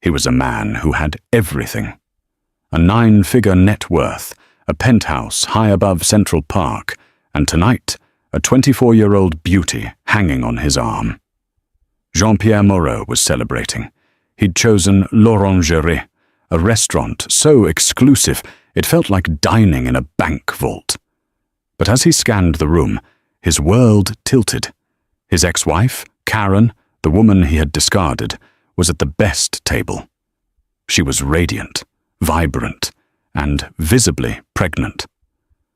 He was a man who had everything. A 9-figure net worth, a penthouse high above Central Park, and tonight, a 24-year-old beauty hanging on his arm. Jean-Pierre Moreau was celebrating. He'd chosen l'Orangerie, a restaurant so exclusive it felt like dining in a bank vault. But as he scanned the room, his world tilted. His ex-wife, Karen, the woman he had discarded, was at the best table. She was radiant, vibrant, and visibly pregnant.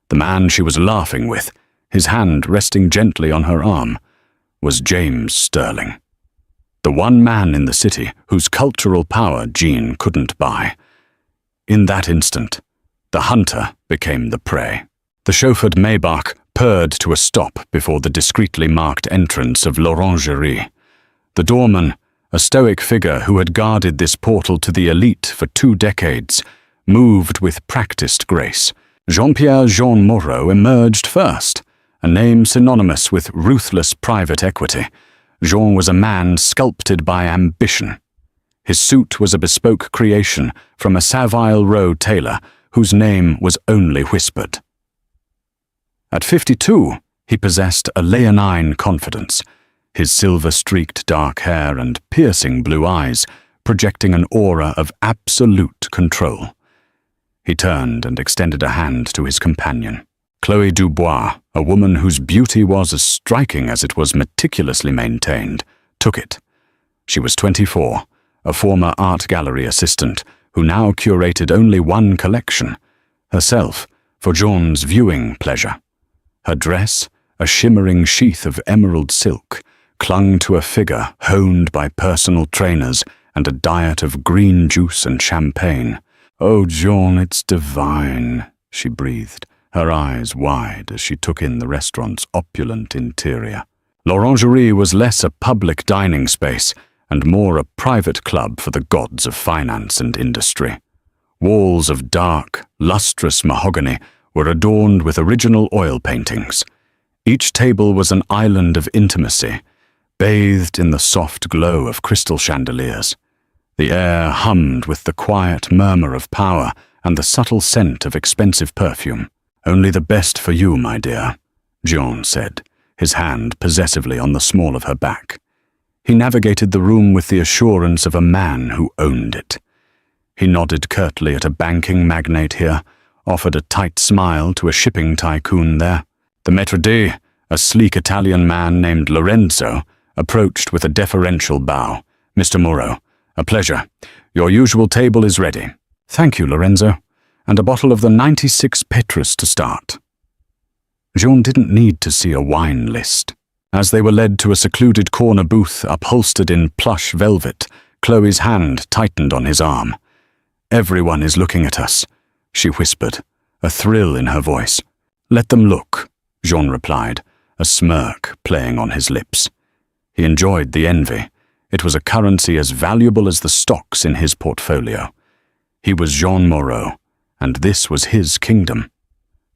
The man she was laughing with, his hand resting gently on her arm, was James Sterling. The one man in the city whose cultural power Jean couldn't buy. In that instant, the hunter became the prey. The chauffeured Maybach purred to a stop before the discreetly marked entrance of l'Orangerie. The doorman, a stoic figure who had guarded this portal to the elite for 2 decades, moved with practiced grace. Jean-Pierre Jean Moreau emerged first, a name synonymous with ruthless private equity. Jean was a man sculpted by ambition. His suit was a bespoke creation from a Savile Row tailor whose name was only whispered. At 52, he possessed a leonine confidence, his silver-streaked dark hair and piercing blue eyes projecting an aura of absolute control. He turned and extended a hand to his companion. Chloe Dubois, a woman whose beauty was as striking as it was meticulously maintained, took it. She was 24, a former art gallery assistant who now curated only one collection, herself for Jean's viewing pleasure. Her dress, a shimmering sheath of emerald silk, clung to a figure honed by personal trainers and a diet of green juice and champagne. "Oh, Jean, it's divine," she breathed, her eyes wide as she took in the restaurant's opulent interior. L'Orangerie was less a public dining space and more a private club for the gods of finance and industry. Walls of dark, lustrous mahogany were adorned with original oil paintings. Each table was an island of intimacy, bathed in the soft glow of crystal chandeliers. The air hummed with the quiet murmur of power and the subtle scent of expensive perfume. "Only the best for you, my dear," Jean said, his hand possessively on the small of her back. He navigated the room with the assurance of a man who owned it. He nodded curtly at a banking magnate here, offered a tight smile to a shipping tycoon there. The maître d', a sleek Italian man named Lorenzo, approached with a deferential bow. "Mr. Moreau, a pleasure. Your usual table is ready." "Thank you, Lorenzo. And a bottle of the 96 Petrus to start." Jean didn't need to see a wine list. As they were led to a secluded corner booth upholstered in plush velvet, Chloe's hand tightened on his arm. "Everyone is looking at us," she whispered, a thrill in her voice. "Let them look," Jean replied, a smirk playing on his lips. He enjoyed the envy. It was a currency as valuable as the stocks in his portfolio. He was Jean Moreau, and this was his kingdom.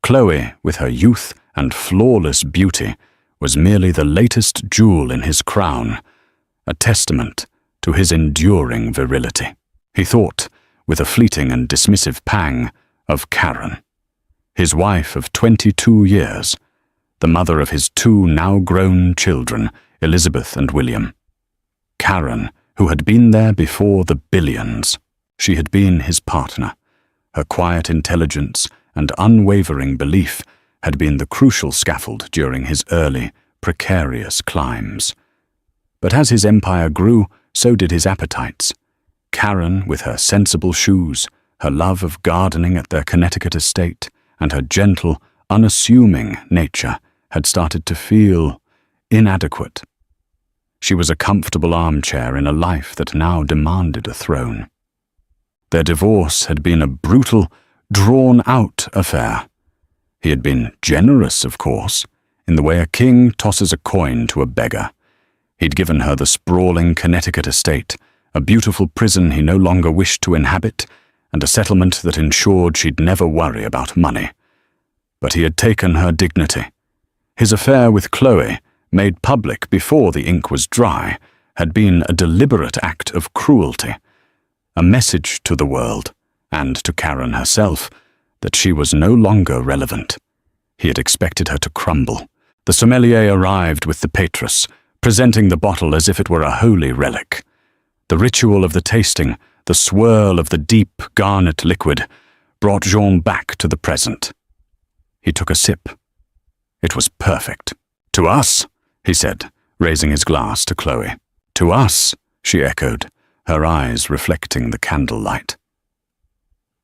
Chloe, with her youth and flawless beauty, was merely the latest jewel in his crown, a testament to his enduring virility. He thought, with a fleeting and dismissive pang, of Karen, his wife of 22 years, the mother of his 2 now-grown children, Elizabeth and William. Karen, who had been there before the billions. She had been his partner. Her quiet intelligence and unwavering belief had been the crucial scaffold during his early, precarious climbs. But as his empire grew, so did his appetites. Karen, with her sensible shoes, her love of gardening at their Connecticut estate, and her gentle, unassuming nature, had started to feel inadequate. She was a comfortable armchair in a life that now demanded a throne. Their divorce had been a brutal, drawn-out affair. He had been generous, of course, in the way a king tosses a coin to a beggar. He'd given her the sprawling Connecticut estate, a beautiful prison he no longer wished to inhabit, and a settlement that ensured she'd never worry about money. But he had taken her dignity. His affair with Chloe, made public before the ink was dry, had been a deliberate act of cruelty. a message to the world, and to Karen herself, that she was no longer relevant. He had expected her to crumble. The sommelier arrived with the Mistress, presenting the bottle as if it were a holy relic. The ritual of the tasting, the swirl of the deep garnet liquid, brought Jean back to the present. He took a sip. It was perfect. "To us," he said, raising his glass to Chloe. "To us," she echoed, her eyes reflecting the candlelight.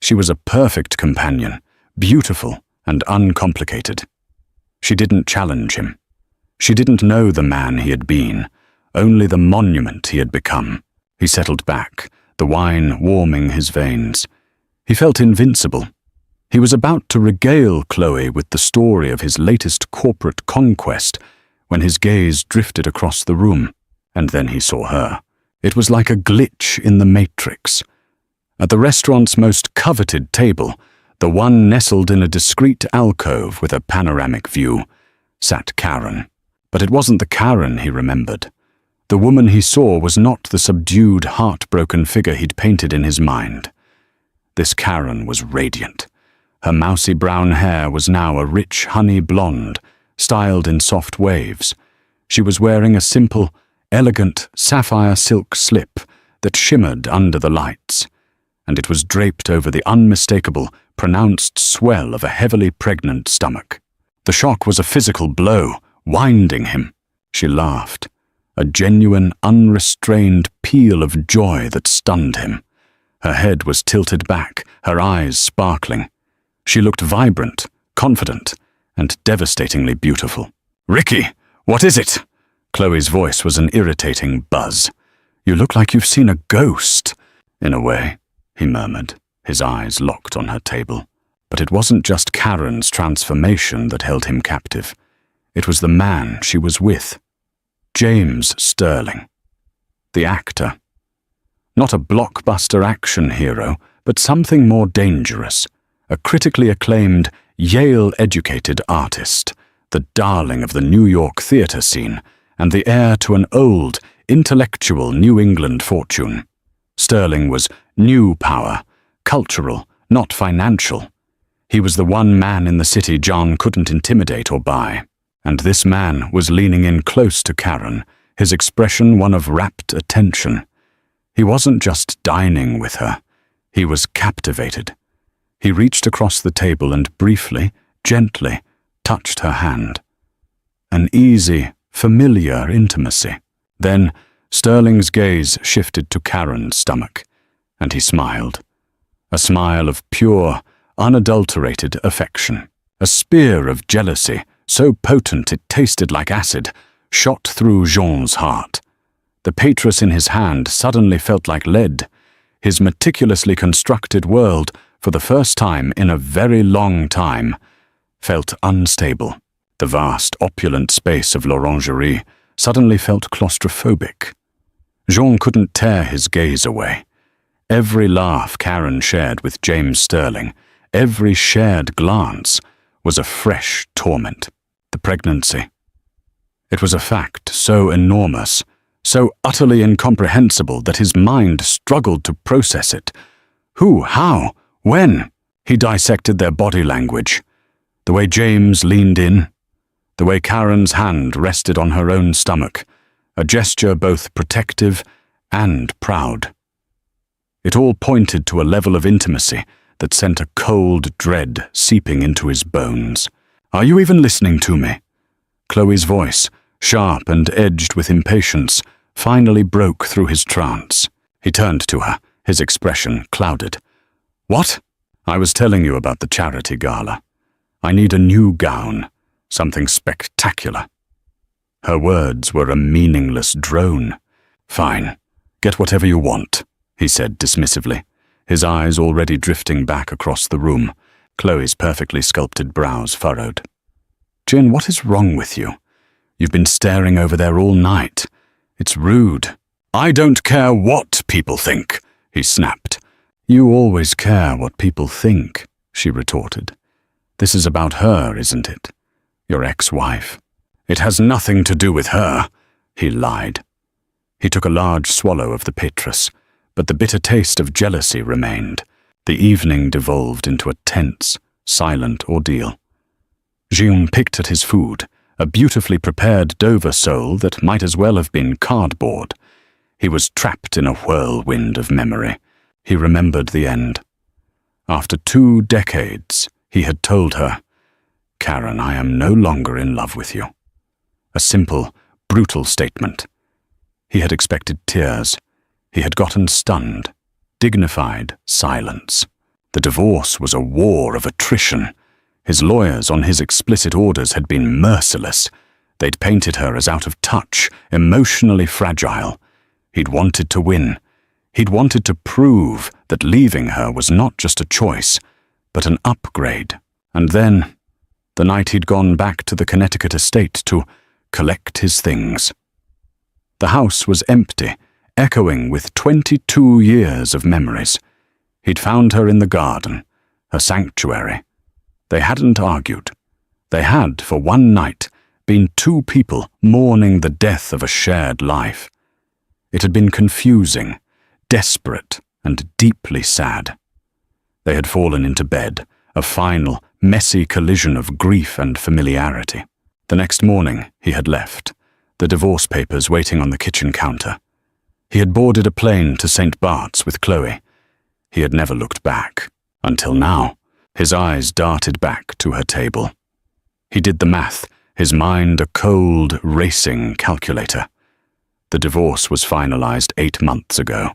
She was a perfect companion, beautiful and uncomplicated. She didn't challenge him. She didn't know the man he had been, only the monument he had become. He settled back, the wine warming his veins. He felt invincible. He was about to regale Chloe with the story of his latest corporate conquest when his gaze drifted across the room, and then he saw her. It was like a glitch in the Matrix. At the restaurant's most coveted table, the one nestled in a discreet alcove with a panoramic view, sat Karen. But it wasn't the Karen he remembered. The woman he saw was not the subdued, heartbroken figure he'd painted in his mind. This Karen was radiant. Her mousy brown hair was now a rich honey blonde, styled in soft waves. She was wearing a simple, elegant sapphire silk slip that shimmered under the lights, and it was draped over the unmistakable, pronounced swell of a heavily pregnant stomach. The shock was a physical blow, winding him. She laughed, a genuine, unrestrained peal of joy that stunned him. Her head was tilted back, her eyes sparkling. She looked vibrant, confident, and devastatingly beautiful. "Ricky, what is it?" Chloe's voice was an irritating buzz. "You look like you've seen a ghost." "In a way," he murmured, his eyes locked on her table. But it wasn't just Karen's transformation that held him captive. It was the man she was with. James Sterling. The actor. Not a blockbuster action hero, but something more dangerous. A critically acclaimed, Yale-educated artist, the darling of the New York theater scene, and the heir to an old, intellectual New England fortune. Sterling was new power, cultural, not financial. He was the one man in the city John couldn't intimidate or buy. And this man was leaning in close to Karen, his expression one of rapt attention. He wasn't just dining with her. He was captivated. He reached across the table and briefly, gently, touched her hand. An easy, familiar intimacy. Then Sterling's gaze shifted to Karen's stomach, and he smiled. A smile of pure, unadulterated affection. A spear of jealousy, so potent it tasted like acid, shot through Jean's heart. The Mistress in his hand suddenly felt like lead. His meticulously constructed world, for the first time in a very long time, felt unstable. The vast, opulent space of l'orangerie suddenly felt claustrophobic. Jean couldn't tear his gaze away. Every laugh Karen shared with James Sterling, every shared glance, was a fresh torment. The pregnancy. It was a fact so enormous, so utterly incomprehensible that his mind struggled to process it. Who? How? When? He dissected their body language. The way James leaned in, the way Karen's hand rested on her own stomach, a gesture both protective and proud. It all pointed to a level of intimacy that sent a cold dread seeping into his bones. "Are you even listening to me?" Chloe's voice, sharp and edged with impatience, finally broke through his trance. He turned to her, his expression clouded. "What?" "I was telling you about the charity gala. I need a new gown, something spectacular." Her words were a meaningless drone. "Fine, get whatever you want," he said dismissively, his eyes already drifting back across the room. Chloe's perfectly sculpted brows furrowed. "Jin, what is wrong with you? You've been staring over there all night. It's rude." "I don't care what people think," he snapped. "You always care what people think," she retorted. "This is about her, isn't it? Your ex-wife." "It has nothing to do with her," he lied. He took a large swallow of the Mistress, but the bitter taste of jealousy remained. The evening devolved into a tense, silent ordeal. June picked at his food, a beautifully prepared Dover sole that might as well have been cardboard. He was trapped in a whirlwind of memory. He remembered the end. After 2 decades, he had told her, "Karen, I am no longer in love with you." A simple, brutal statement. He had expected tears. He had gotten stunned. Dignified silence. The divorce was a war of attrition. His lawyers on his explicit orders had been merciless. They'd painted her as out of touch, emotionally fragile. He'd wanted to win. He'd wanted to prove that leaving her was not just a choice, but an upgrade. And then, the night he'd gone back to the Connecticut estate to collect his things. The house was empty, echoing with 22 years of memories. He'd found her in the garden, her sanctuary. They hadn't argued. They had, for one night, been 2 people mourning the death of a shared life. It had been confusing, desperate, and deeply sad. They had fallen into bed, a final, messy collision of grief and familiarity. The next morning, he had left, the divorce papers waiting on the kitchen counter. He had boarded a plane to St. Bart's with Chloe. He had never looked back, until now. His eyes darted back to her table. He did the math, his mind a cold, racing calculator. The divorce was finalized 8 months ago.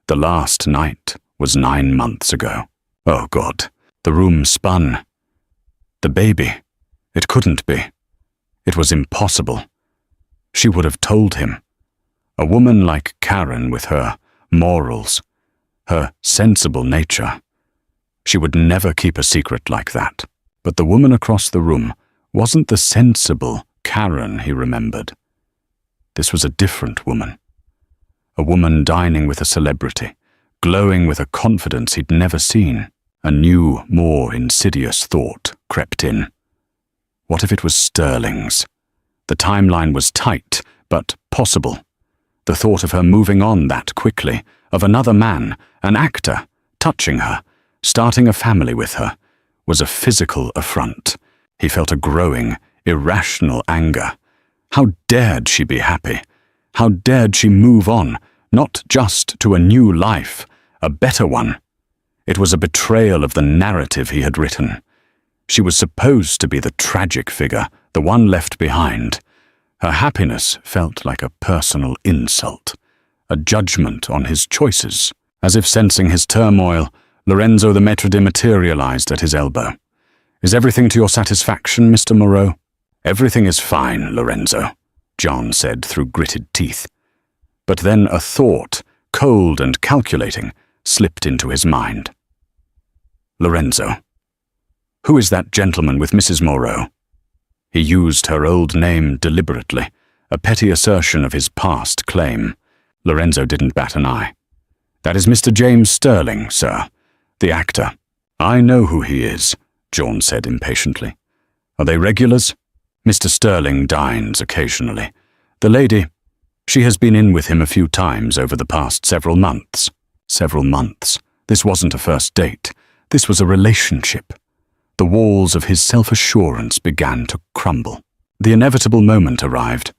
The last night was 9 months ago. Oh God, the room spun. The baby. It couldn't be. It was impossible. She would have told him. A woman like Karen with her morals, her sensible nature. She would never keep a secret like that. But the woman across the room wasn't the sensible Karen he remembered. This was a different woman. A woman dining with a celebrity, glowing with a confidence he'd never seen. A new, more insidious thought crept in. What if it was Sterling's? The timeline was tight, but possible. The thought of her moving on that quickly, of another man, an actor, touching her, starting a family with her, was a physical affront. He felt a growing, irrational anger. How dared she be happy? How dared she move on, not just to a new life, a better one? It was a betrayal of the narrative he had written. She was supposed to be the tragic figure, the one left behind. Her happiness felt like a personal insult, a judgment on his choices. As if sensing his turmoil, Lorenzo the maître materialized at his elbow. "Is everything to your satisfaction, Mr. Moreau?" "Everything is fine, Lorenzo," John said through gritted teeth. But then a thought, cold and calculating, slipped into his mind. "Lorenzo, who is that gentleman with Mrs. Moreau?" He used her old name deliberately, a petty assertion of his past claim. Lorenzo didn't bat an eye. "That is Mr. James Sterling, sir, the actor." "I know who he is," John said impatiently. "Are they regulars?" "Mr. Sterling dines occasionally. The lady, she has been in with him a few times over the past several months." Several months. This wasn't a first date. This was a relationship. The walls of his self-assurance began to crumble. The inevitable moment arrived.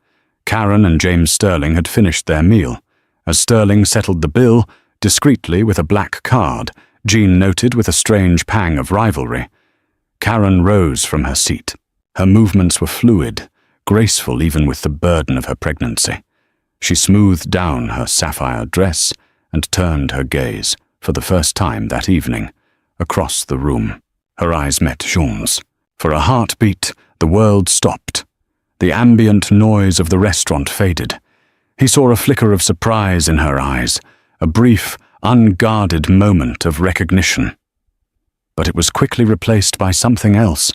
Karen and James Sterling had finished their meal. As Sterling settled the bill, discreetly with a black card, Jean noted with a strange pang of rivalry. Karen rose from her seat. Her movements were fluid, graceful even with the burden of her pregnancy. She smoothed down her sapphire dress and turned her gaze, for the first time that evening, across the room. Her eyes met Jean's. For a heartbeat, the world stopped. The ambient noise of the restaurant faded. He saw a flicker of surprise in her eyes, a brief, unguarded moment of recognition. But it was quickly replaced by something else,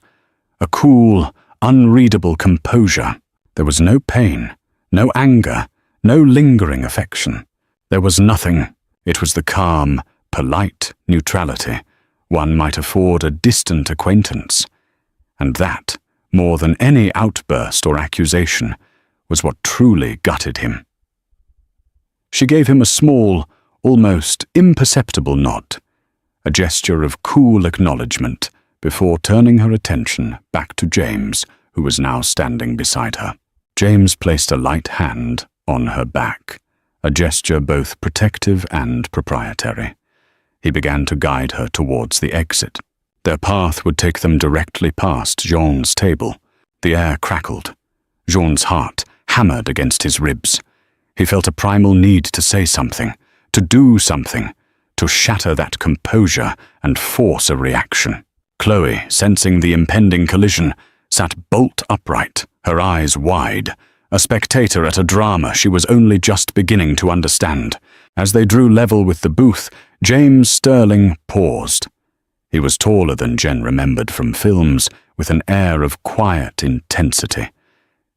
a cool, unreadable composure. There was no pain, no anger, no lingering affection. There was nothing. It was the calm, polite neutrality one might afford a distant acquaintance. And that, more than any outburst or accusation, was what truly gutted him. She gave him a small, almost imperceptible nod, a gesture of cool acknowledgement before turning her attention back to James, who was now standing beside her. James placed a light hand on her back, a gesture both protective and proprietary. He began to guide her towards the exit. Their path would take them directly past Jean's table. The air crackled. Jean's heart hammered against his ribs. He felt a primal need to say something, to do something, to shatter that composure and force a reaction. Chloe, sensing the impending collision, sat bolt upright, her eyes wide, a spectator at a drama she was only just beginning to understand. As they drew level with the booth, James Sterling paused. He was taller than Jen remembered from films, with an air of quiet intensity.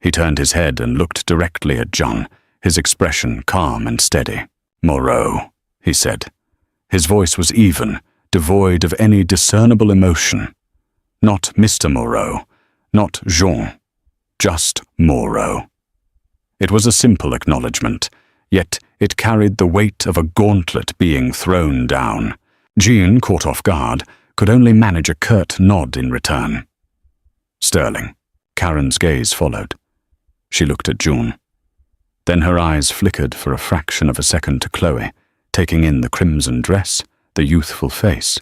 He turned his head and looked directly at John, his expression calm and steady. "Moreau," he said. His voice was even, devoid of any discernible emotion. Not Mr. Moreau, not Jean, just Moreau. It was a simple acknowledgement, yet it carried the weight of a gauntlet being thrown down. Jean, caught off guard, could only manage a curt nod in return. "Sterling." Karen's gaze followed. She looked at June. Then her eyes flickered for a fraction of a second to Chloe, taking in the crimson dress, the youthful face,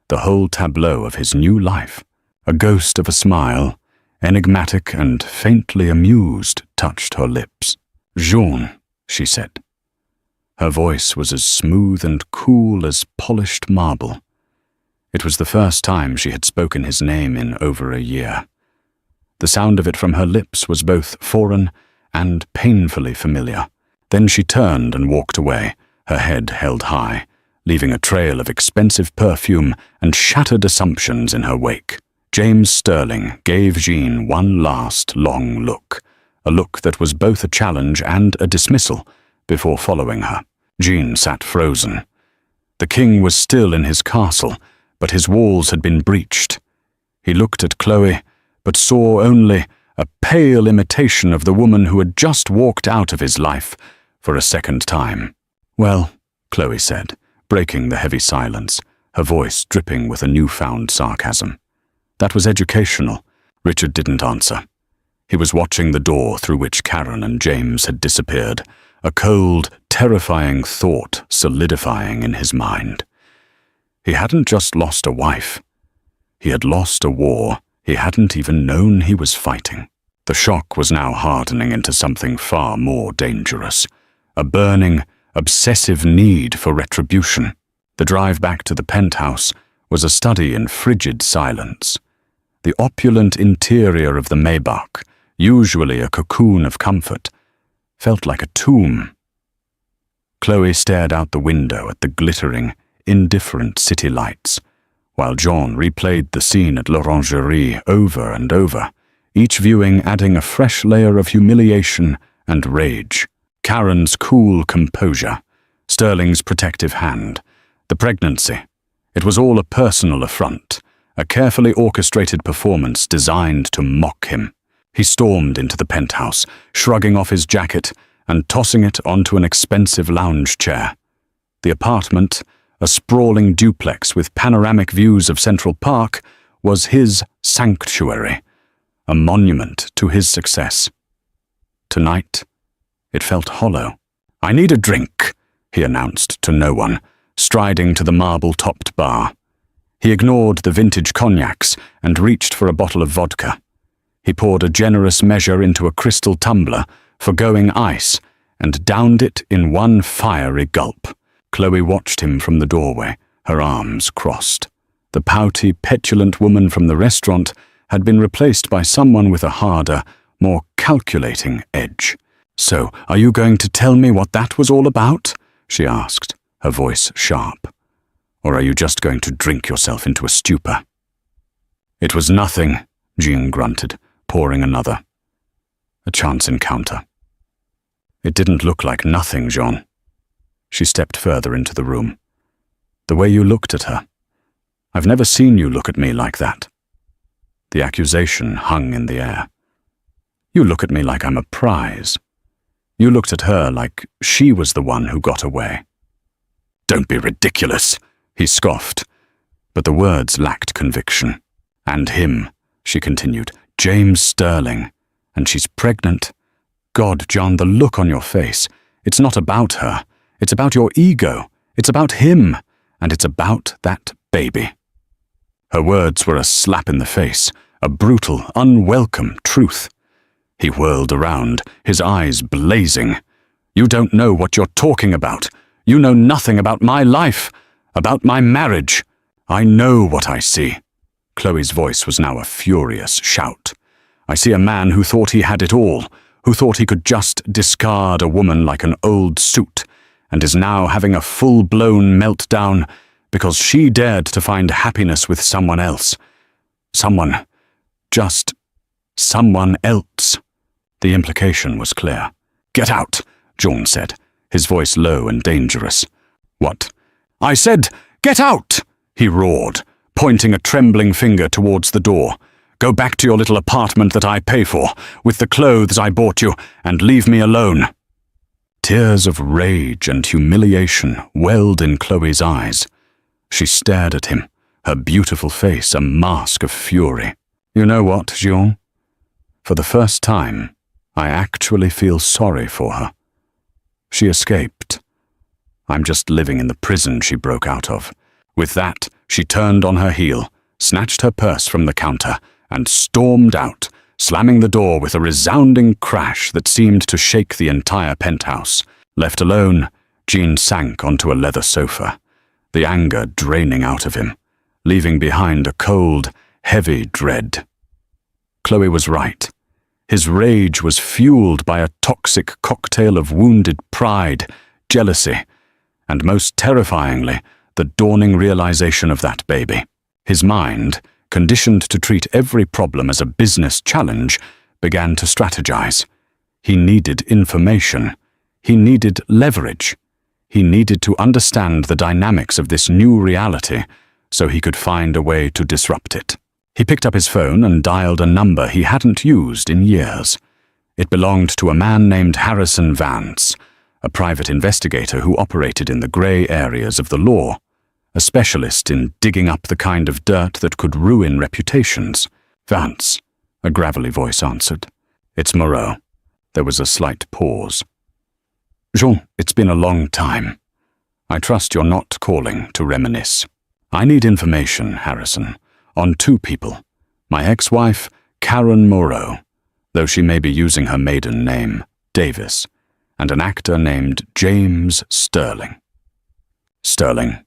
the whole tableau of his new life. A ghost of a smile, enigmatic and faintly amused, touched her lips. "Jean," she said. Her voice was as smooth and cool as polished marble. It was the first time she had spoken his name in over a year. The sound of it from her lips was both foreign and painfully familiar. Then she turned and walked away, her head held high, leaving a trail of expensive perfume and shattered assumptions in her wake. James Sterling gave Jean one last long look, a look that was both a challenge and a dismissal, before following her. Jean sat frozen. The king was still in his castle, but his walls had been breached. He looked at Chloe, but saw only a pale imitation of the woman who had just walked out of his life for a second time. "Well," Chloe said, breaking the heavy silence, her voice dripping with a newfound sarcasm. "That was educational." Richard didn't answer. He was watching the door through which Karen and James had disappeared, a cold, terrifying thought solidifying in his mind. He hadn't just lost a wife. He had lost a war he hadn't even known he was fighting. The shock was now hardening into something far more dangerous, a burning, obsessive need for retribution. The drive back to the penthouse was a study in frigid silence. The opulent interior of the Maybach, usually a cocoon of comfort, felt like a tomb. Chloe stared out the window at the glittering, indifferent city lights, while John replayed the scene at l'Orangerie over and over, each viewing adding a fresh layer of humiliation and rage. Karen's cool composure, Sterling's protective hand, the pregnancy. It was all a personal affront, a carefully orchestrated performance designed to mock him. He stormed into the penthouse, shrugging off his jacket and tossing it onto an expensive lounge chair. The apartment, a sprawling duplex with panoramic views of Central Park, was his sanctuary, a monument to his success. Tonight, it felt hollow. "I need a drink," he announced to no one, striding to the marble-topped bar. He ignored the vintage cognacs and reached for a bottle of vodka. He poured a generous measure into a crystal tumbler, forgoing ice, and downed it in one fiery gulp. Chloe watched him from the doorway, her arms crossed. The pouty, petulant woman from the restaurant had been replaced by someone with a harder, more calculating edge. "So, are you going to tell me what that was all about?" she asked, her voice sharp. "Or are you just going to drink yourself into a stupor?" "It was nothing," Jean grunted, pouring another. "A chance encounter." "It didn't look like nothing, Jean." She stepped further into the room. "The way you looked at her. I've never seen you look at me like that." The accusation hung in the air. "You look at me like I'm a prize. You looked at her like she was the one who got away." "Don't be ridiculous," he scoffed. But the words lacked conviction. "And him," she continued, "James Sterling. And she's pregnant. God, John, the look on your face. It's not about her. It's about your ego. It's about him. And it's about that baby." Her words were a slap in the face, a brutal, unwelcome truth. He whirled around, his eyes blazing. "You don't know what you're talking about. You know nothing about my life, about my marriage. I know what I see." Chloe's voice was now a furious shout. "I see a man who thought he had it all, who thought he could just discard a woman like an old suit, and is now having a full-blown meltdown because she dared to find happiness with someone else. Just someone else." The implication was clear. "Get out," John said, his voice low and dangerous. "What?" "I said, get out!" he roared, pointing a trembling finger towards the door. "Go back to your little apartment that I pay for, with the clothes I bought you, and leave me alone." Tears of rage and humiliation welled in Chloe's eyes. She stared at him, her beautiful face a mask of fury. "You know what, Jean? For the first time, I actually feel sorry for her. She escaped. I'm just living in the prison she broke out of." With that, she turned on her heel, snatched her purse from the counter, and stormed out, slamming the door with a resounding crash that seemed to shake the entire penthouse. Left alone, Jean sank onto a leather sofa, the anger draining out of him, leaving behind a cold, heavy dread. Chloe was right. His rage was fueled by a toxic cocktail of wounded pride, jealousy, and most terrifyingly, the dawning realization of that baby. His mind, conditioned to treat every problem as a business challenge, began to strategize. He needed information. He needed leverage. He needed to understand the dynamics of this new reality so he could find a way to disrupt it. He picked up his phone and dialed a number he hadn't used in years. It belonged to a man named Harrison Vance, a private investigator who operated in the gray areas of the law, a specialist in digging up the kind of dirt that could ruin reputations. "Vance," a gravelly voice answered. "It's Moreau." There was a slight pause. "Jean, it's been a long time. I trust you're not calling to reminisce. I need information, Harrison, on two people. My ex-wife, Karen Moreau, though she may be using her maiden name, Davis, and an actor named James Sterling." "Sterling?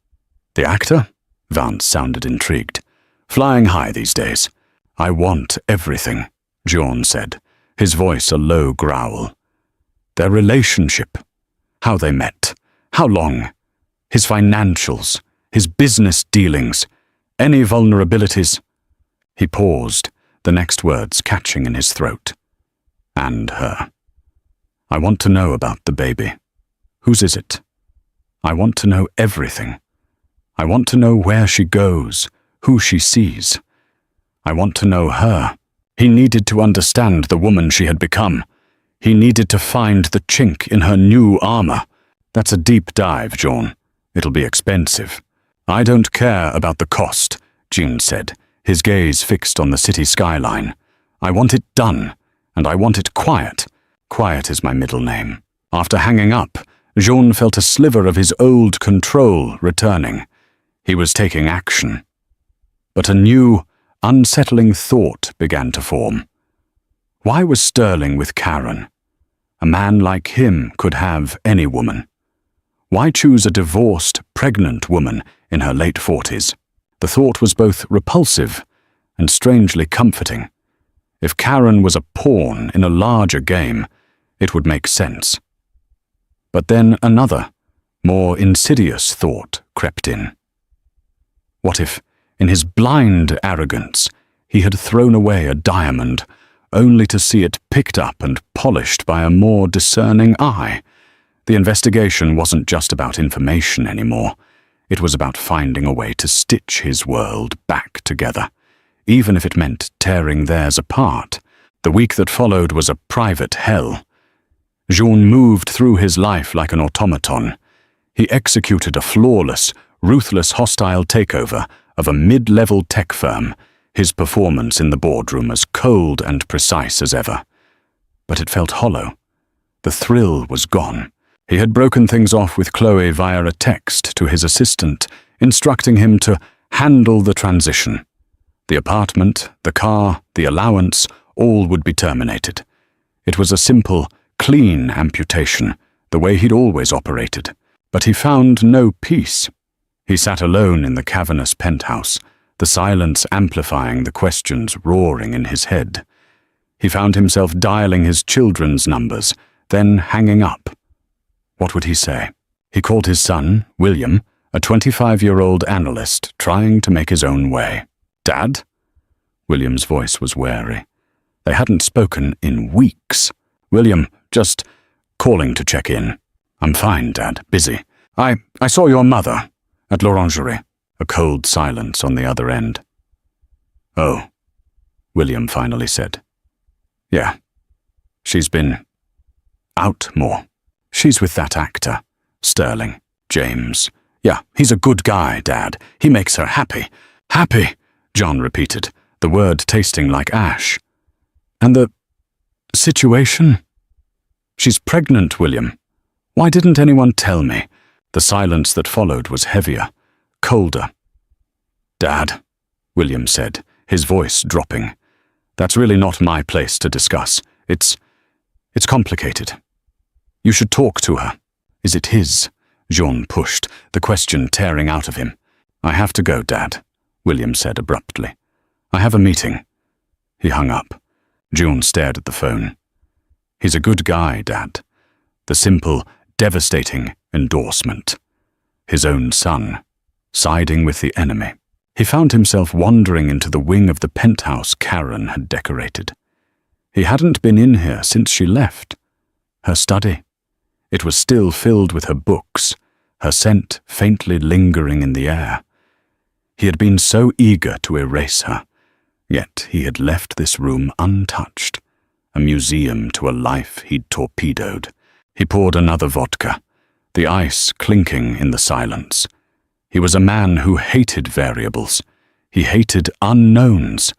The actor?" Vance sounded intrigued. "Flying high these days." "I want everything," John said, his voice a low growl. "Their relationship, how they met, how long, his financials, his business dealings, any vulnerabilities." He paused, the next words catching in his throat. "And her. I want to know about the baby. Whose is it? I want to know everything. I want to know where she goes, who she sees. I want to know her." He needed to understand the woman she had become. He needed to find the chink in her new armor. "That's a deep dive, John. It'll be expensive." "I don't care about the cost," Jean said, his gaze fixed on the city skyline. "I want it done, and I want it quiet. Quiet is my middle name." After hanging up, Jean felt a sliver of his old control returning. He was taking action. But a new, unsettling thought began to form. Why was Sterling with Karen? A man like him could have any woman. Why choose a divorced, pregnant woman in her late 40s? The thought was both repulsive and strangely comforting. If Karen was a pawn in a larger game, it would make sense. But then another, more insidious thought crept in. What if, in his blind arrogance, he had thrown away a diamond, only to see it picked up and polished by a more discerning eye? The investigation wasn't just about information anymore. It was about finding a way to stitch his world back together, even if it meant tearing theirs apart. The week that followed was a private hell. Jean moved through his life like an automaton. He executed a flawless, ruthless hostile takeover of a mid-level tech firm, his performance in the boardroom as cold and precise as ever. But it felt hollow. The thrill was gone. He had broken things off with Chloe via a text to his assistant, instructing him to handle the transition. The apartment, the car, the allowance, all would be terminated. It was a simple, clean amputation, the way he'd always operated. But he found no peace. He sat alone in the cavernous penthouse, the silence amplifying the questions roaring in his head. He found himself dialing his children's numbers, then hanging up. What would he say? He called his son, William, a 25-year-old analyst trying to make his own way. "Dad?" William's voice was wary. They hadn't spoken in weeks. "William, just calling to check in." "I'm fine, Dad. Busy. I saw your mother at l'Orangerie." A cold silence on the other end. "Oh," William finally said. "Yeah. She's been out more. She's with that actor, Sterling, James. Yeah, he's a good guy, Dad. He makes her happy." "Happy," John repeated, the word tasting like ash. "And the situation?" "She's pregnant, William. Why didn't anyone tell me?" The silence that followed was heavier, colder. "Dad," William said, his voice dropping. "That's really not my place to discuss. It's complicated. You should talk to her." "Is it his?" Jean pushed, the question tearing out of him. "I have to go, Dad," William said abruptly. "I have a meeting." He hung up. Jean stared at the phone. "He's a good guy, Dad." The simple, devastating endorsement. His own son, siding with the enemy. He found himself wandering into the wing of the penthouse Karen had decorated. He hadn't been in here since she left. Her study. It was still filled with her books, her scent faintly lingering in the air. He had been so eager to erase her, yet he had left this room untouched, a museum to a life he'd torpedoed. He poured another vodka, the ice clinking in the silence. He was a man who hated variables. He hated unknowns.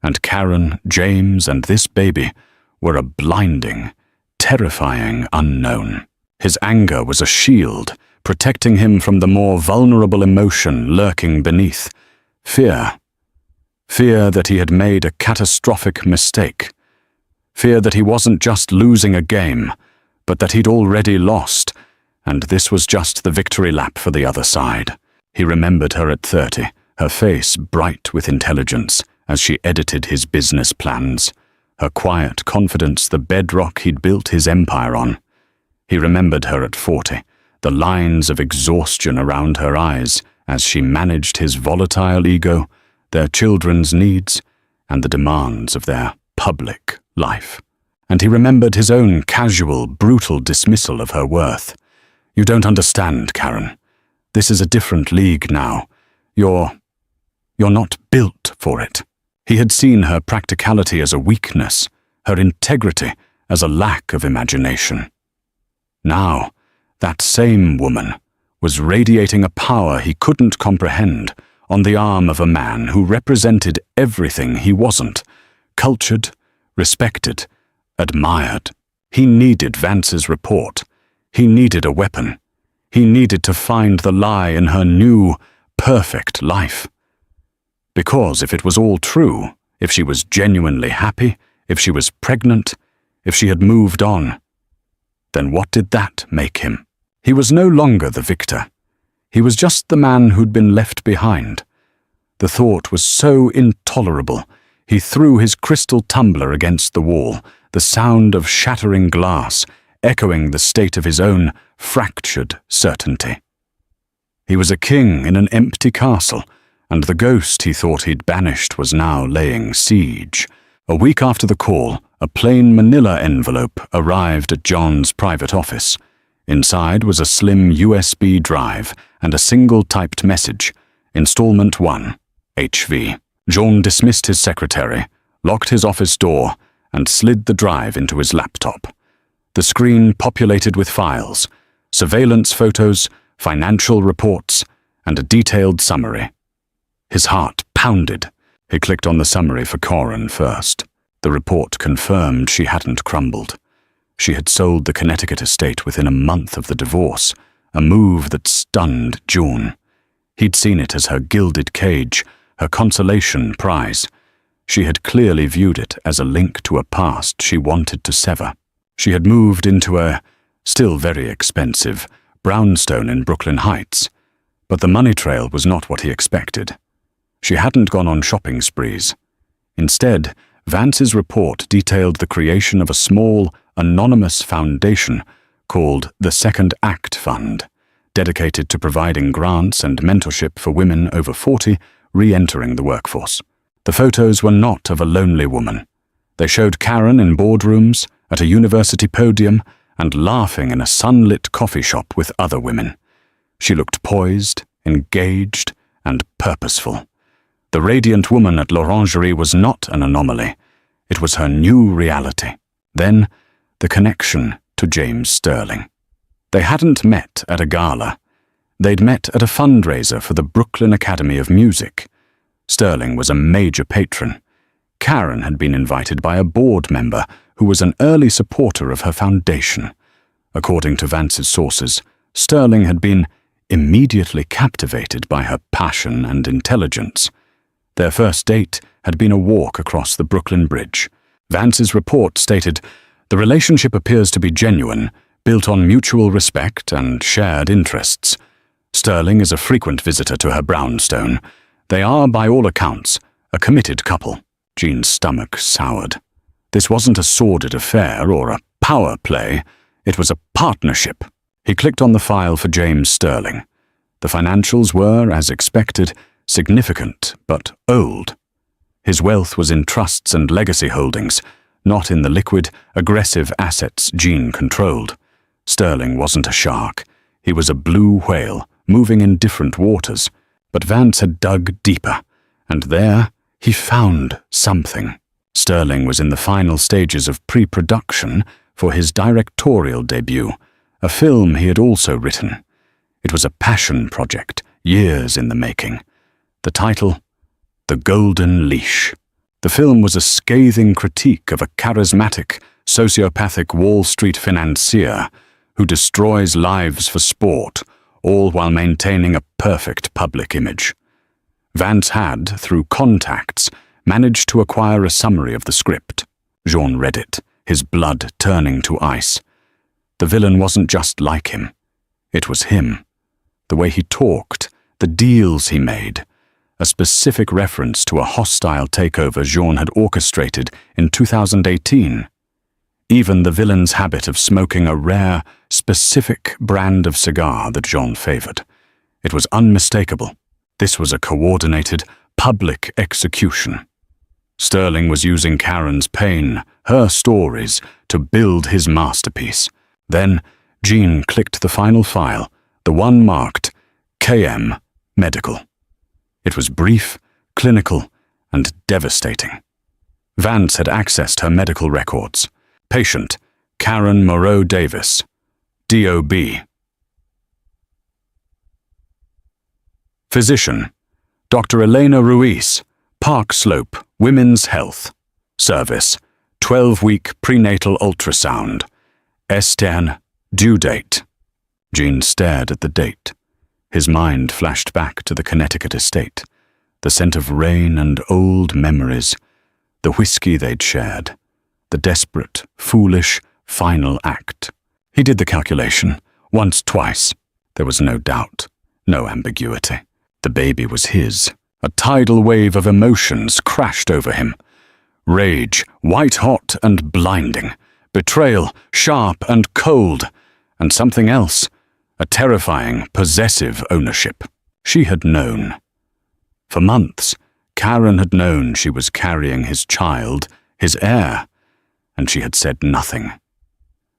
And Karen, James, and this baby were a blinding, terrifying unknown. His anger was a shield, protecting him from the more vulnerable emotion lurking beneath. Fear. Fear that he had made a catastrophic mistake. Fear that he wasn't just losing a game, but that he'd already lost, and this was just the victory lap for the other side. He remembered her at 30, her face bright with intelligence as she edited his business plans, her quiet confidence the bedrock he'd built his empire on. He remembered her at 40, the lines of exhaustion around her eyes as she managed his volatile ego, their children's needs, and the demands of their public life. And he remembered his own casual, brutal dismissal of her worth. "You don't understand, Karen. This is a different league now. You're not built for it." He had seen her practicality as a weakness, her integrity as a lack of imagination. Now, that same woman was radiating a power he couldn't comprehend on the arm of a man who represented everything he wasn't: cultured, respected, admired. He needed Vance's report. He needed a weapon. He needed to find the lie in her new, perfect life. Because if it was all true, if she was genuinely happy, if she was pregnant, if she had moved on, then what did that make him? He was no longer the victor. He was just the man who'd been left behind. The thought was so intolerable, he threw his crystal tumbler against the wall, the sound of shattering glass echoing the state of his own fractured certainty. He was a king in an empty castle, and the ghost he thought he'd banished was now laying siege. A week after the call, a plain manila envelope arrived at John's private office. Inside was a slim USB drive and a single-typed message, Installment 1, HV. John dismissed his secretary, locked his office door, and slid the drive into his laptop. The screen populated with files, surveillance photos, financial reports, and a detailed summary. His heart pounded. He clicked on the summary for Corin first. The report confirmed she hadn't crumbled. She had sold the Connecticut estate within a month of the divorce, a move that stunned June. He'd seen it as her gilded cage, her consolation prize. She had clearly viewed it as a link to a past she wanted to sever. She had moved into a, still very expensive, brownstone in Brooklyn Heights, but the money trail was not what he expected. She hadn't gone on shopping sprees. Instead, Vance's report detailed the creation of a small, anonymous foundation called the Second Act Fund, dedicated to providing grants and mentorship for women over 40 re-entering the workforce. The photos were not of a lonely woman. They showed Karen in boardrooms, at a university podium, and laughing in a sunlit coffee shop with other women. She looked poised, engaged, and purposeful. The radiant woman at l'Orangerie was not an anomaly. It was her new reality. Then, the connection to James Sterling. They hadn't met at a gala. They'd met at a fundraiser for the Brooklyn Academy of Music. Sterling was a major patron. Karen had been invited by a board member who was an early supporter of her foundation. According to Vance's sources, Sterling had been immediately captivated by her passion and intelligence. Their first date had been a walk across the Brooklyn Bridge. Vance's report stated, "The relationship appears to be genuine, built on mutual respect and shared interests. Sterling is a frequent visitor to her brownstone. They are, by all accounts, a committed couple." Jean's stomach soured. This wasn't a sordid affair or a power play. It was a partnership. He clicked on the file for James Sterling. The financials were, as expected, significant but old. His wealth was in trusts and legacy holdings, not in the liquid, aggressive assets Jean controlled. Sterling wasn't a shark. He was a blue whale, moving in different waters. But Vance had dug deeper, and there he found something. Sterling was in the final stages of pre-production for his directorial debut, a film he had also written. It was a passion project, years in the making. The title, The Golden Leash. The film was a scathing critique of a charismatic, sociopathic Wall Street financier who destroys lives for sport, all while maintaining a perfect public image. Vance had, through contacts, managed to acquire a summary of the script. Jean read it, his blood turning to ice. The villain wasn't just like him. It was him. The way he talked, the deals he made, a specific reference to a hostile takeover Jean had orchestrated in 2018. Even the villain's habit of smoking a rare, specific brand of cigar that Jean favored. It was unmistakable. This was a coordinated, public execution. Sterling was using Karen's pain, her stories, to build his masterpiece. Then, Jean clicked the final file, the one marked KM Medical. It was brief, clinical, and devastating. Vance had accessed her medical records. Patient, Karen Moreau Davis, DOB. Physician, Dr. Elena Ruiz, Park Slope, Women's Health. Service, 12-week prenatal ultrasound. S10, due date. Jean stared at the date. His mind flashed back to the Connecticut estate, the scent of rain and old memories, the whiskey they'd shared, the desperate, foolish, final act. He did the calculation, once, twice. There was no doubt, no ambiguity. The baby was his. A tidal wave of emotions crashed over him. Rage, white-hot and blinding. Betrayal, sharp and cold. And something else, a terrifying, possessive ownership. She had known. For months, Karen had known she was carrying his child, his heir, and she had said nothing.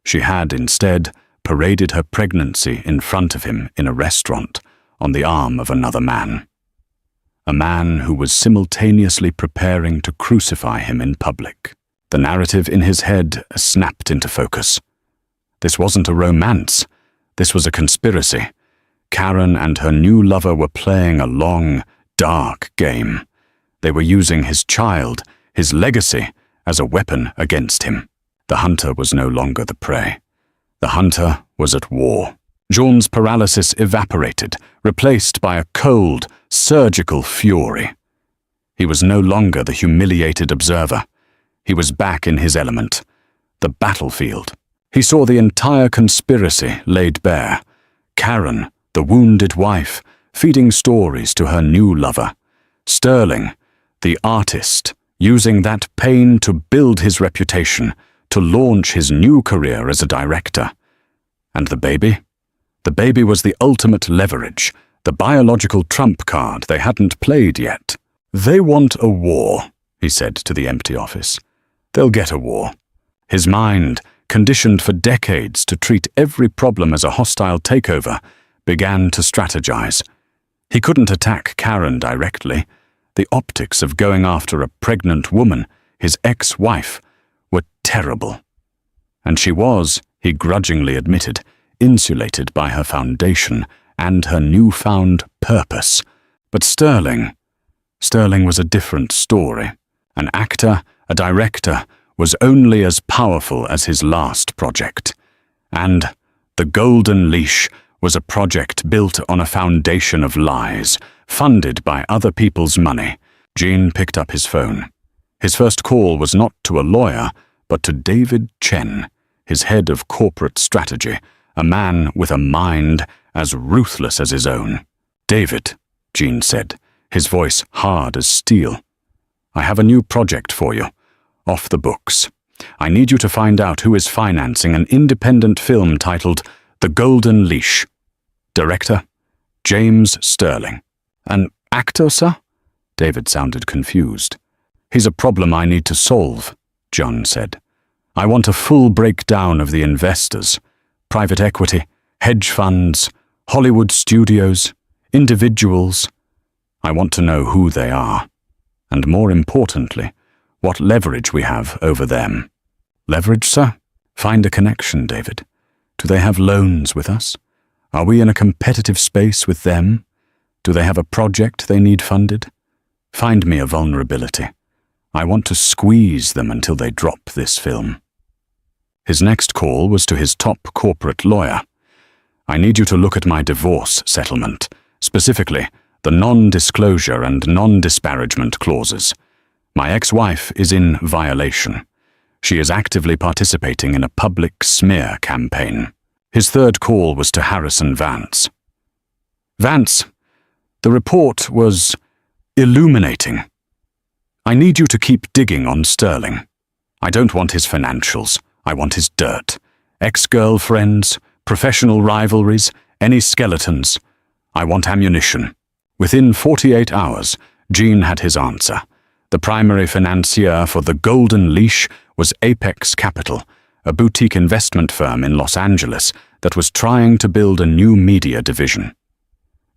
She had, instead, paraded her pregnancy in front of him in a restaurant, on the arm of another man. A man who was simultaneously preparing to crucify him in public. The narrative in his head snapped into focus. This wasn't a romance. This was a conspiracy. Karen and her new lover were playing a long, dark game. They were using his child, his legacy, as a weapon against him. The hunter was no longer the prey. The hunter was at war. Jean's paralysis evaporated, replaced by a cold, surgical fury. He was no longer the humiliated observer. He was back in his element. The battlefield. He saw the entire conspiracy laid bare. Karen, the wounded wife, feeding stories to her new lover. Sterling, the artist, using that pain to build his reputation, to launch his new career as a director. And the baby? The baby was the ultimate leverage, the biological trump card they hadn't played yet. "They want a war," he said to the empty office. "They'll get a war." His mind, conditioned for decades to treat every problem as a hostile takeover, began to strategize. He couldn't attack Karen directly. The optics of going after a pregnant woman, his ex-wife, were terrible. And she was, he grudgingly admitted, insulated by her foundation and her newfound purpose. But Sterling was a different story. An actor, a director, was only as powerful as his last project. And The Golden Leash was a project built on a foundation of lies, funded by other people's money. Jean picked up his phone. His first call was not to a lawyer, but to David Chen, his head of corporate strategy, a man with a mind as ruthless as his own. "David," Jean said, his voice hard as steel. "I have a new project for you. Off the books. I need you to find out who is financing an independent film titled The Golden Leash. Director, James Sterling." "An actor, sir?" David sounded confused. "He's a problem I need to solve," John said. "I want a full breakdown of the investors. Private equity, hedge funds, Hollywood studios, individuals. I want to know who they are. And more importantly, what leverage we have over them." "Leverage, sir?" "Find a connection, David. Do they have loans with us? Are we in a competitive space with them? Do they have a project they need funded? Find me a vulnerability. I want to squeeze them until they drop this film." His next call was to his top corporate lawyer. "I need you to look at my divorce settlement, specifically the non-disclosure and non-disparagement clauses. My ex-wife is in violation. She is actively participating in a public smear campaign." His third call was to Harrison Vance. "Vance, the report was illuminating. I need you to keep digging on Sterling. I don't want his financials. I want his dirt. Ex-girlfriends, professional rivalries, any skeletons. I want ammunition." Within 48 hours, Jean had his answer. The primary financier for The Golden Leash was Apex Capital, a boutique investment firm in Los Angeles that was trying to build a new media division.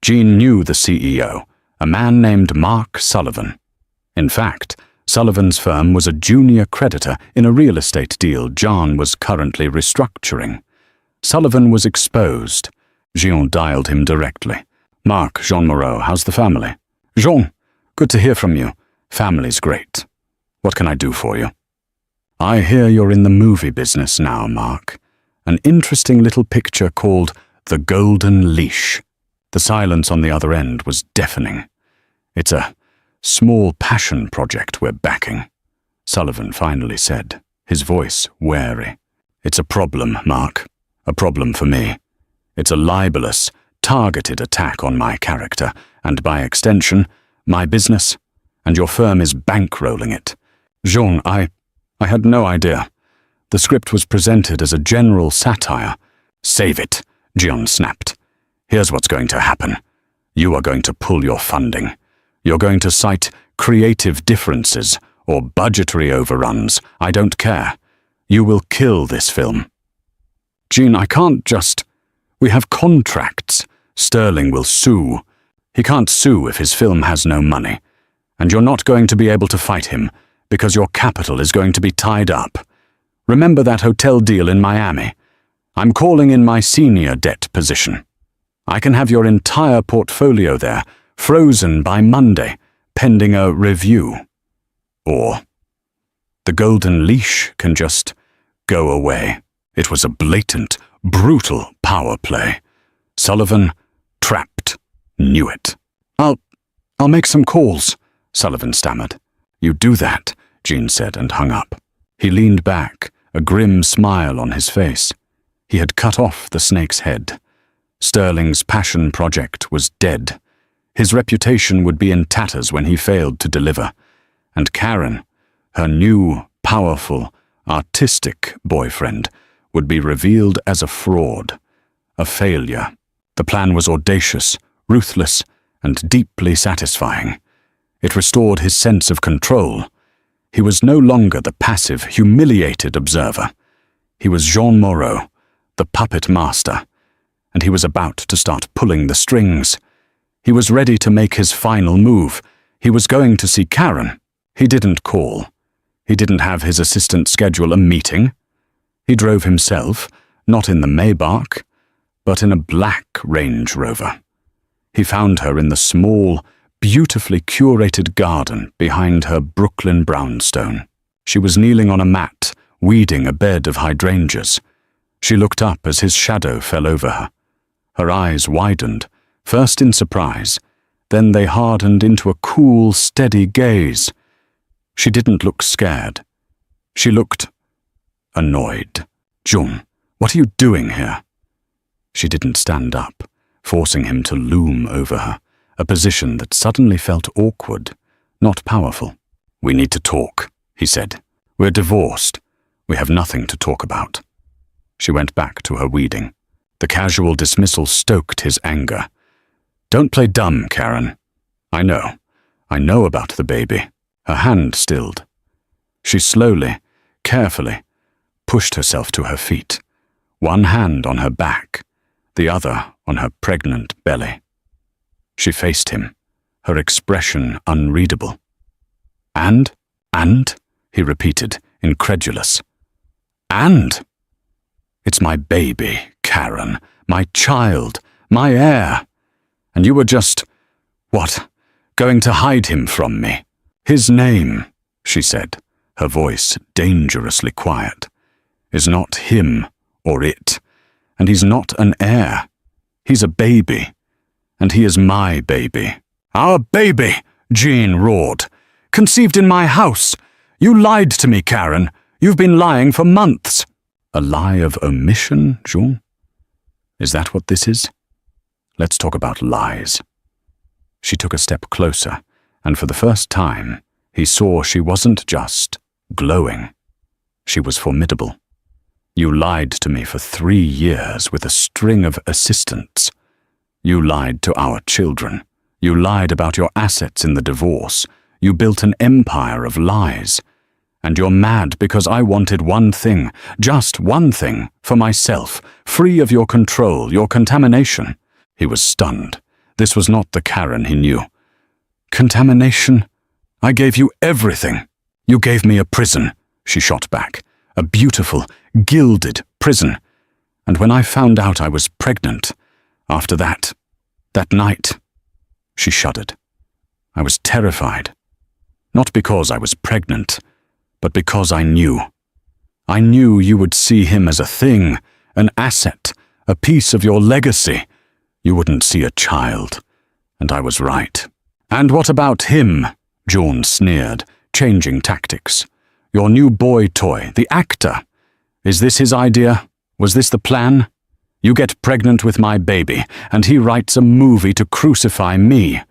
Jean knew the CEO, a man named Mark Sullivan. In fact, Sullivan's firm was a junior creditor in a real estate deal John was currently restructuring. Sullivan was exposed. Jean dialed him directly. "Mark, Jean Moreau, how's the family?" "Jean, good to hear from you. Family's great. What can I do for you?" "I hear you're in the movie business now, Mark. An interesting little picture called The Golden Leash." The silence on the other end was deafening. "It's a small passion project we're backing," Sullivan finally said, his voice wary. "It's a problem, Mark. A problem for me. It's a libelous, targeted attack on my character, and by extension, my business, and your firm is bankrolling it. Jean, I had no idea. The script was presented as a general satire." "Save it," Jean snapped. "Here's what's going to happen. You are going to pull your funding. You're going to cite creative differences or budgetary overruns. I don't care. You will kill this film." "Jean, I can't just... We have contracts. Sterling will sue. He can't sue if his film has no money. And you're not going to be able to fight him because your capital is going to be tied up. Remember that hotel deal in Miami? I'm calling in my senior debt position. I can have your entire portfolio there, frozen by Monday, pending a review. Or the golden leash can just go away. It was a blatant, brutal power play. Sullivan, trapped, knew it. I'll make some calls, Sullivan stammered. You do that, Jean said and hung up. He leaned back, a grim smile on his face. He had cut off the snake's head. Sterling's passion project was dead. His reputation would be in tatters when he failed to deliver. And Karen, her new, powerful, artistic boyfriend, would be revealed as a fraud, a failure. The plan was audacious, ruthless, and deeply satisfying. It restored his sense of control. He was no longer the passive, humiliated observer. He was Jean Moreau, the puppet master, and he was about to start pulling the strings. He was ready to make his final move. He was going to see Karen. He didn't call. He didn't have his assistant schedule a meeting. He drove himself, not in the Maybach, but in a black Range Rover. He found her in the small, beautifully curated garden behind her Brooklyn brownstone. She was kneeling on a mat, weeding a bed of hydrangeas. She looked up as his shadow fell over her. Her eyes widened, first in surprise, then they hardened into a cool, steady gaze. She didn't look scared. She looked annoyed. June, what are you doing here? She didn't stand up, forcing him to loom over her, a position that suddenly felt awkward, not powerful. We need to talk, he said. We're divorced. We have nothing to talk about. She went back to her weeding. The casual dismissal stoked his anger. Don't play dumb, Karen. I know about the baby. Her hand stilled. She slowly, carefully, pushed herself to her feet, one hand on her back, the other on her pregnant belly. She faced him, her expression unreadable. And? He repeated, incredulous. And? It's my baby, Karen, my child, my heir. And you were just, what, going to hide him from me? His name, she said, her voice dangerously quiet, is not him or it, and he's not an heir. He's a baby, and he is my baby. Our baby, Jean roared. Conceived in my house. You lied to me, Karen. You've been lying for months. A lie of omission, Jean? Is that what this is? Let's talk about lies. She took a step closer, and for the first time, he saw she wasn't just glowing. She was formidable. You lied to me for 3 years with a string of assistants. You lied to our children. You lied about your assets in the divorce. You built an empire of lies. And you're mad because I wanted one thing, just one thing, for myself, free of your control, your contamination. He was stunned. This was not the Karen he knew. Contamination? I gave you everything. You gave me a prison, she shot back. A beautiful, gilded prison. And when I found out I was pregnant, after that night, she shuddered. I was terrified. Not because I was pregnant, but because I knew. I knew you would see him as a thing, an asset, a piece of your legacy. You wouldn't see a child. And I was right. And what about him? John sneered, changing tactics. Your new boy toy, the actor. Is this his idea? Was this the plan? You get pregnant with my baby, and he writes a movie to crucify me.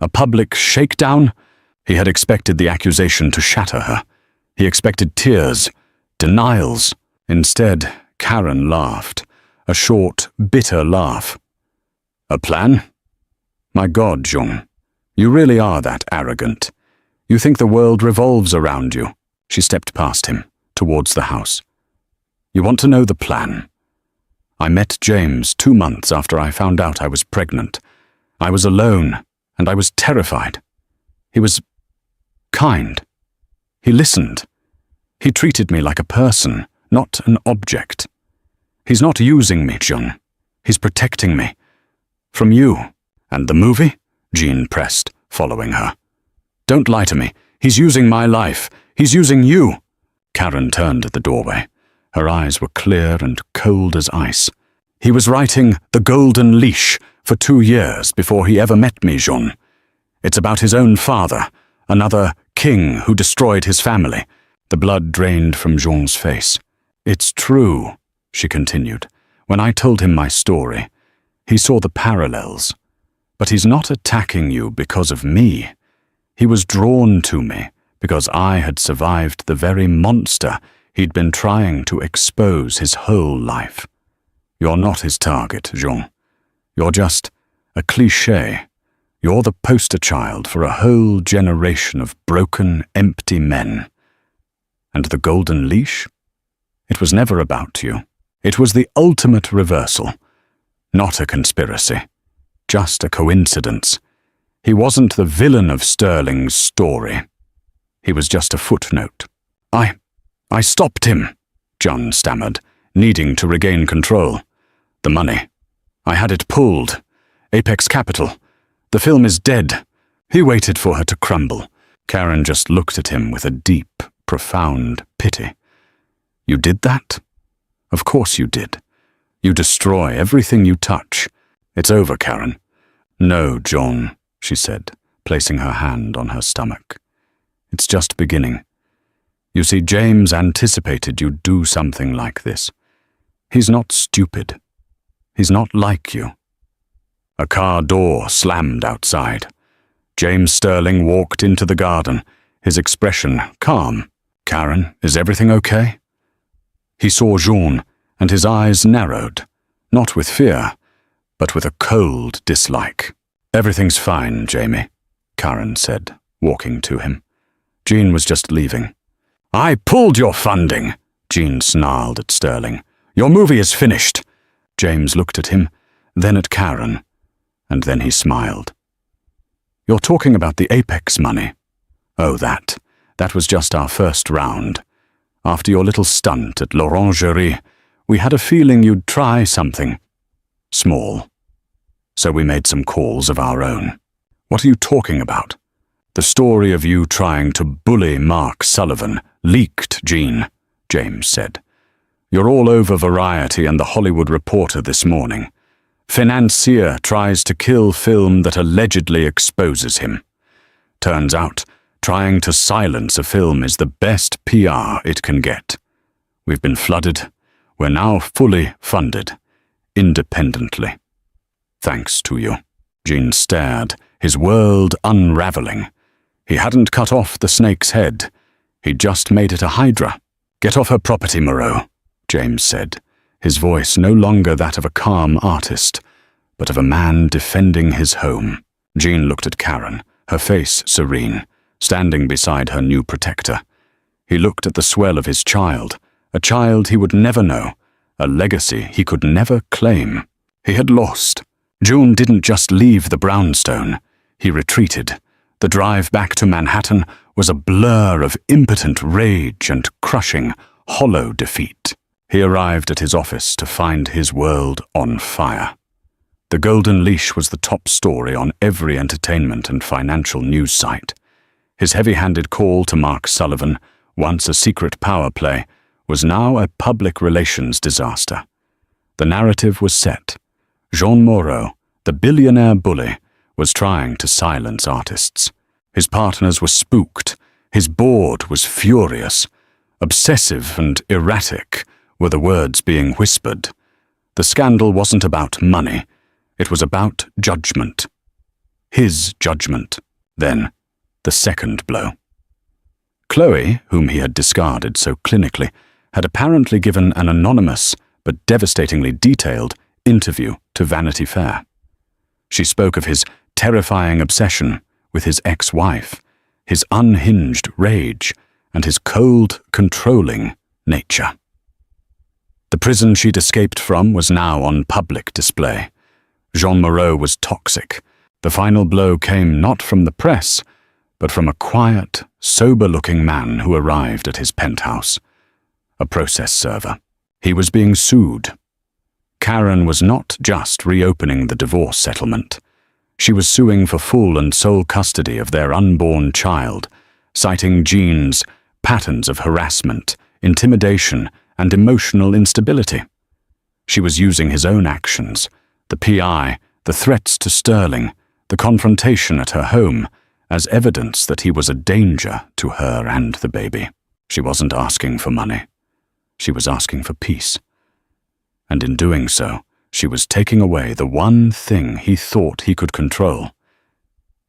A public shakedown? He had expected the accusation to shatter her. He expected tears, denials. Instead, Karen laughed, a short, bitter laugh. A plan? My God, Jung, you really are that arrogant. You think the world revolves around you. She stepped past him, towards the house. You want to know the plan? I met James 2 months after I found out I was pregnant. I was alone, and I was terrified. He was kind. He listened. He treated me like a person, not an object. He's not using me, Jung. He's protecting me. From you. And the movie? Jean pressed, following her. Don't lie to me. He's using my life. He's using you. Karen turned at the doorway. Her eyes were clear and cold as ice. He was writing The Golden Leash for 2 years before he ever met me, Jean. It's about his own father, another king who destroyed his family. The blood drained from Jean's face. It's true, she continued. When I told him my story, he saw the parallels. But he's not attacking you because of me. He was drawn to me because I had survived the very monster he'd been trying to expose his whole life. You're not his target, Jean. You're just a cliché. You're the poster child for a whole generation of broken, empty men. And the Golden Leash? It was never about you. It was the ultimate reversal. Not a conspiracy. Just a coincidence. He wasn't the villain of Sterling's story. He was just a footnote. I stopped him, John stammered, needing to regain control. The money. I had it pulled. Apex Capital. The film is dead. He waited for her to crumble. Karen just looked at him with a deep, profound pity. You did that? Of course you did. You destroy everything you touch. It's over, Karen. No, John, she said, placing her hand on her stomach. It's just beginning. You see, James anticipated you'd do something like this. He's not stupid. He's not like you. A car door slammed outside. James Sterling walked into the garden, his expression calm. Karen, is everything okay? He saw Jean, and his eyes narrowed, not with fear, but with a cold dislike. Everything's fine, Jamie, Karen said, walking to him. Jean was just leaving. I pulled your funding, Jean snarled at Sterling. Your movie is finished. James looked at him, then at Karen, and then he smiled. You're talking about the Apex money. Oh, that was just our first round. After your little stunt at l'Orangerie, we had a feeling you'd try something small. So we made some calls of our own. What are you talking about? The story of you trying to bully Mark Sullivan leaked, Jean, James said. You're all over Variety and the Hollywood Reporter this morning. Financier tries to kill film that allegedly exposes him. Turns out, trying to silence a film is the best PR it can get. We've been flooded. We're now fully funded, independently. Thanks to you. Jean stared, his world unraveling. He hadn't cut off the snake's head. He'd just made it a hydra. Get off her property, Moreau, James said, his voice no longer that of a calm artist, but of a man defending his home. Jean looked at Karen, her face serene, standing beside her new protector. He looked at the swell of his child, a child he would never know, a legacy he could never claim. He had lost. June didn't just leave the brownstone. He retreated. The drive back to Manhattan was a blur of impotent rage and crushing, hollow defeat. He arrived at his office to find his world on fire. The Golden Leash was the top story on every entertainment and financial news site. His heavy-handed call to Mark Sullivan, once a secret power play, was now a public relations disaster. The narrative was set. Jean Moreau, the billionaire bully, was trying to silence artists. His partners were spooked. His board was furious. Obsessive and erratic were the words being whispered. The scandal wasn't about money. It was about judgment. His judgment. Then, the second blow. Chloe, whom he had discarded so clinically, had apparently given an anonymous, but devastatingly detailed, interview to Vanity Fair. She spoke of his terrifying obsession with his ex-wife, his unhinged rage, and his cold, controlling nature. The prison she'd escaped from was now on public display. Jean Moreau was toxic. The final blow came not from the press, but from a quiet, sober-looking man who arrived at his penthouse. A process server. He was being sued. Karen was not just reopening the divorce settlement. She was suing for full and sole custody of their unborn child, citing Gene's patterns of harassment, intimidation, and emotional instability. She was using his own actions, the PI, the threats to Sterling, the confrontation at her home, as evidence that he was a danger to her and the baby. She wasn't asking for money. She was asking for peace. And in doing so, she was taking away the one thing he thought he could control: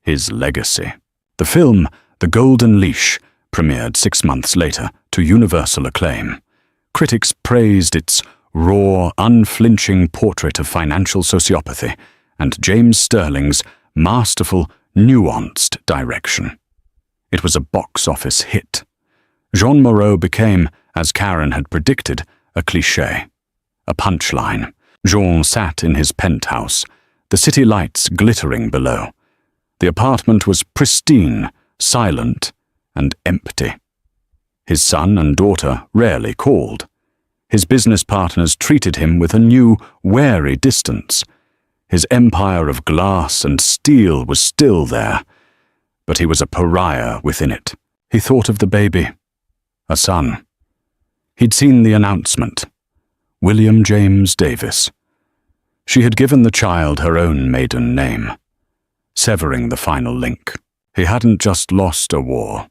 his legacy. The film, The Golden Leash, premiered 6 months later to universal acclaim. Critics praised its raw, unflinching portrait of financial sociopathy and James Sterling's masterful, nuanced direction. It was a box office hit. Jean Moreau became, as Karen had predicted, a cliché, a punchline. Jean sat in his penthouse, the city lights glittering below. The apartment was pristine, silent, and empty. His son and daughter rarely called. His business partners treated him with a new, wary distance. His empire of glass and steel was still there, but he was a pariah within it. He thought of the baby, a son. He'd seen the announcement. William James Davis. She had given the child her own maiden name, severing the final link. He hadn't just lost a war.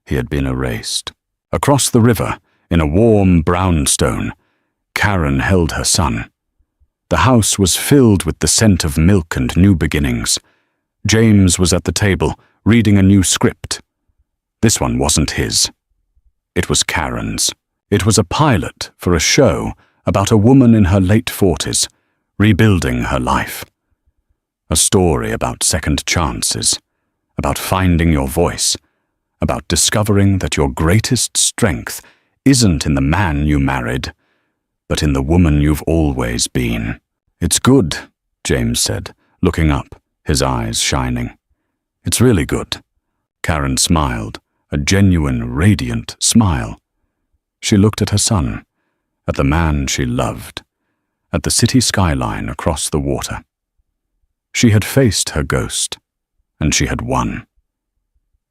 He had been erased. Across the river, in a warm brownstone, Karen held her son. The house was filled with the scent of milk and new beginnings. James was at the table, reading a new script. This one wasn't his. It was Karen's. It was a pilot for a show about a woman in her late 40s, rebuilding her life. A story about second chances, about finding your voice, about discovering that your greatest strength isn't in the man you married, but in the woman you've always been. "It's good," James said, looking up, his eyes shining. "It's really good." Karen smiled, a genuine, radiant smile. She looked at her son, at the man she loved, at the city skyline across the water. She had faced her ghost, and she had won.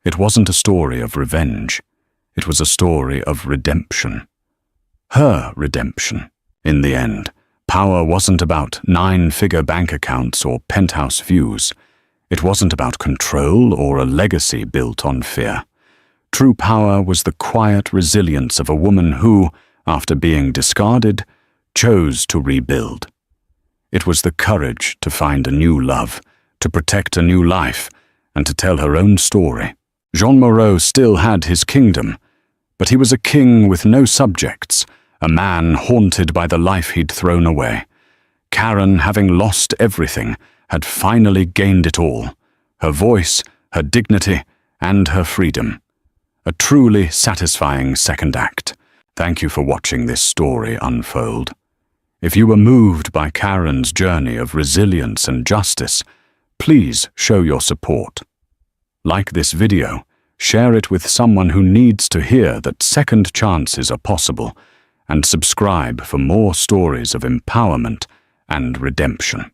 It wasn't a story of revenge. It was a story of redemption. Her redemption. In the end, power wasn't about 9-figure bank accounts or penthouse views. It wasn't about control or a legacy built on fear. True power was the quiet resilience of a woman who, after being discarded, chose to rebuild. It was the courage to find a new love, to protect a new life, and to tell her own story. Jean Moreau still had his kingdom, but he was a king with no subjects, a man haunted by the life he'd thrown away. Karen, having lost everything, had finally gained it all: her voice, her dignity, and her freedom. A truly satisfying second act. Thank you for watching this story unfold. If you were moved by Karen's journey of resilience and justice, please show your support. Like this video, share it with someone who needs to hear that second chances are possible, and subscribe for more stories of empowerment and redemption.